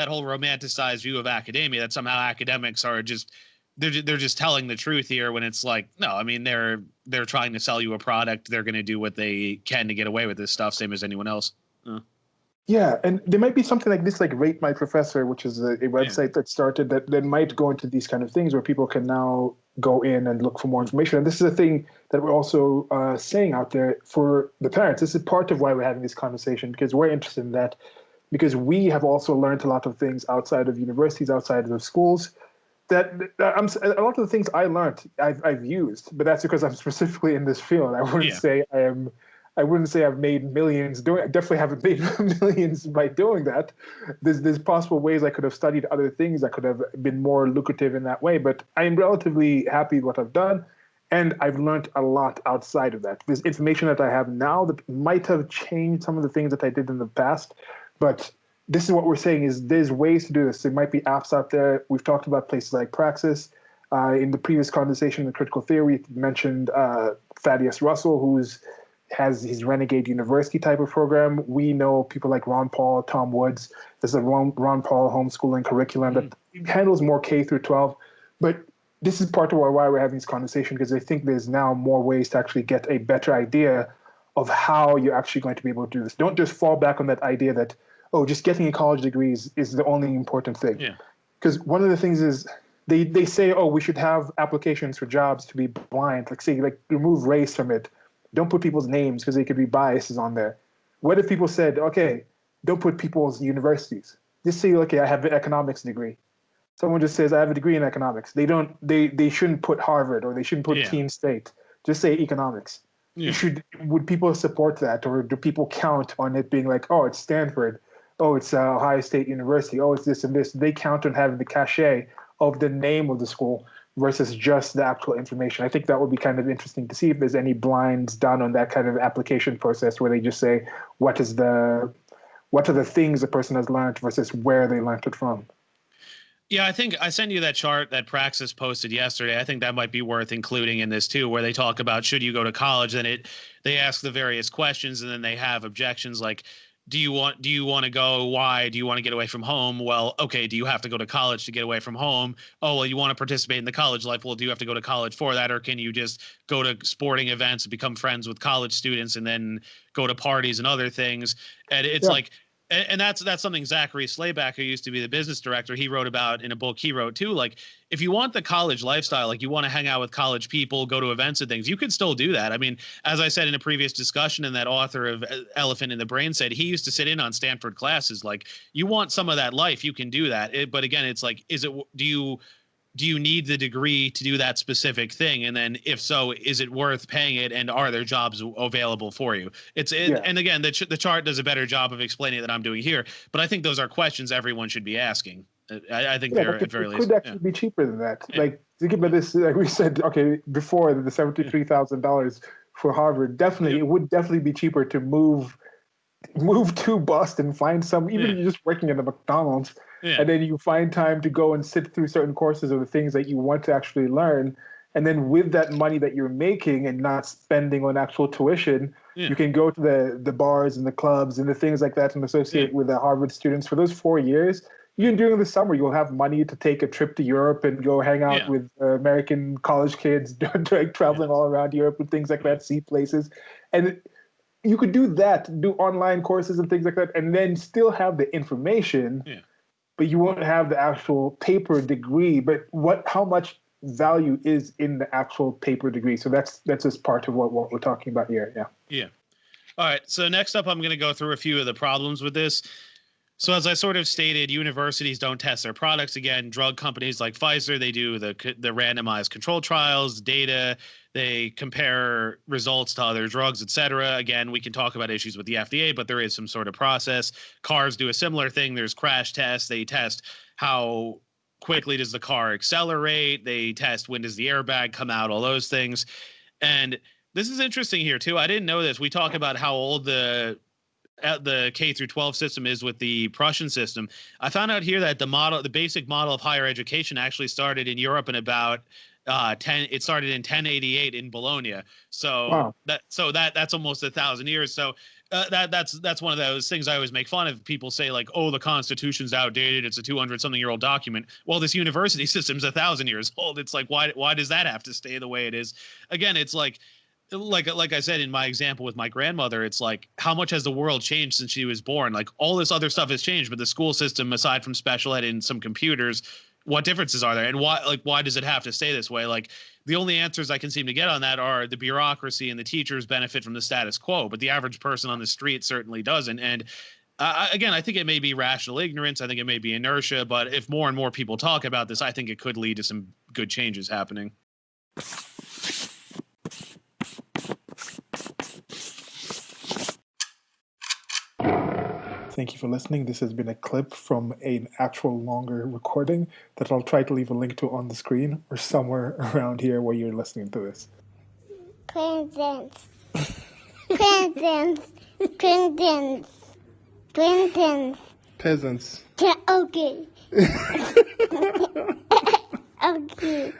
whole romanticized view of academia, that somehow academics are just they're just telling the truth here, when it's like, no, I mean, they're trying to sell you a product. They're going to do what they can to get away with this stuff, same as anyone else. Yeah, and there might be something like this, like RateMyProfessor, which is a website that started that might go into these kind of things where people can now go in and look for more information. And this is a thing that we're also saying out there for the parents. This is part of why we're having this conversation, because we're interested in that, because we have also learned a lot of things outside of universities, outside of schools, that a lot of the things I learned, I've used, but that's because I'm specifically in this field. I wouldn't say I wouldn't say I've made millions doing. I definitely haven't made millions by doing that. There's possible ways I could have studied other things that could have been more lucrative in that way. But I'm relatively happy with what I've done, and I've learned a lot outside of that. There's information that I have now that might have changed some of the things that I did in the past, but this is what we're saying: is there's ways to do this. There might be apps out there. We've talked about places like Praxis. In the previous conversation in critical theory, we mentioned Thaddeus Russell, has his Renegade University type of program. We know people like Ron Paul, Tom Woods. There's a Ron Paul homeschooling curriculum that handles more K through 12. But this is part of why we're having this conversation, because I think there's now more ways to actually get a better idea of how you're actually going to be able to do this. Don't just fall back on that idea that, oh, just getting a college degree is the only important thing. Because one of the things is they say, oh, we should have applications for jobs to be blind. Like, say, like, remove race from it. Don't put people's names because they could be biases on there. What if people said, okay, don't put people's universities. Just say, okay, I have an economics degree. Someone just says, I have a degree in economics. They shouldn't put Harvard, or they shouldn't put Keene State. Just say economics. Would people support that? Or do people count on it being like, oh, it's Stanford. Oh, it's Ohio State University. Oh, it's this and this. They count on having the cachet of the name of the school versus just the actual information. I think that would be kind of interesting to see if there's any blinds done on that kind of application process where they just say, what are the things a person has learned versus where they learned it from. Yeah, I think I sent you that chart that Praxis posted yesterday. I think that might be worth including in this too, where they talk about, should you go to college? Then they ask the various questions, and then they have objections like, do you want to go? Why? Do you want to get away from home? Well, okay. Do you have to go to college to get away from home? Oh, well, you want to participate in the college life. Well, do you have to go to college for that? Or can you just go to sporting events, become friends with college students, and then go to parties and other things? And it's like, and that's something Zachary Slayback, who used to be the business director, he wrote about in a book he wrote too. Like, if you want the college lifestyle, like you want to hang out with college people, go to events and things, you can still do that. I mean, as I said in a previous discussion, and that author of Elephant in the Brain said, he used to sit in on Stanford classes. Like, you want some of that life, you can do that. But again, it's like, do you need the degree to do that specific thing? And then if so, is it worth paying it? And are there jobs available for you? And again, the chart does a better job of explaining it than I'm doing here, but I think those are questions everyone should be asking. I think they're at very least. It could actually be cheaper than that. Like, think about this, like we said, okay, before the $73,000 for Harvard, definitely, it would definitely be cheaper to move to Boston, find some, even if you're just working at a McDonald's, and then you find time to go and sit through certain courses of the things that you want to actually learn. And then with that money that you're making and not spending on actual tuition, you can go to the bars and the clubs and the things like that and associate with the Harvard students for those 4 years. Even during the summer, you'll have money to take a trip to Europe and go hang out with American college kids, like traveling all around Europe and things like that, see places. And you could do that, do online courses and things like that, and then still have the information, but you won't have the actual paper degree. But how much value is in the actual paper degree? So that's just part of what we're talking about here. Yeah. All right. So next up, I'm going to go through a few of the problems with this. So as I sort of stated, universities don't test their products. Again, drug companies like Pfizer, they do the randomized control trials, data. They compare results to other drugs, et cetera. Again, we can talk about issues with the FDA, but there is some sort of process. Cars do a similar thing. There's crash tests. They test how quickly does the car accelerate. They test when does the airbag come out, all those things. And this is interesting here, too. I didn't know this. We talk about how old the K through 12 system is with the Prussian system. I found out here that the basic model of higher education actually started in Europe in about it started in 1088 in Bologna. So that's almost 1,000 years. So That's one of those things I always make fun of. People say like, "Oh, the Constitution's outdated. It's a 200-something-year-old document." Well, this university system's 1,000 years old. It's like, why does that have to stay the way it is? Again, it's like I said in my example with my grandmother, it's like, how much has the world changed since she was born? Like, all this other stuff has changed, but the school system, aside from special ed and some computers, what differences are there? And why does it have to stay this way? Like, the only answers I can seem to get on that are the bureaucracy and the teachers benefit from the status quo, but the average person on the street certainly doesn't. And again, I think it may be rational ignorance. I think it may be inertia, but if more and more people talk about this, I think it could lead to some good changes happening. Thank you for listening. This has been a clip from an actual longer recording that I'll try to leave a link to on the screen or somewhere around here where you're listening to this. Presents. Presents. Presents. Presents. Peasants. Okay. Okay.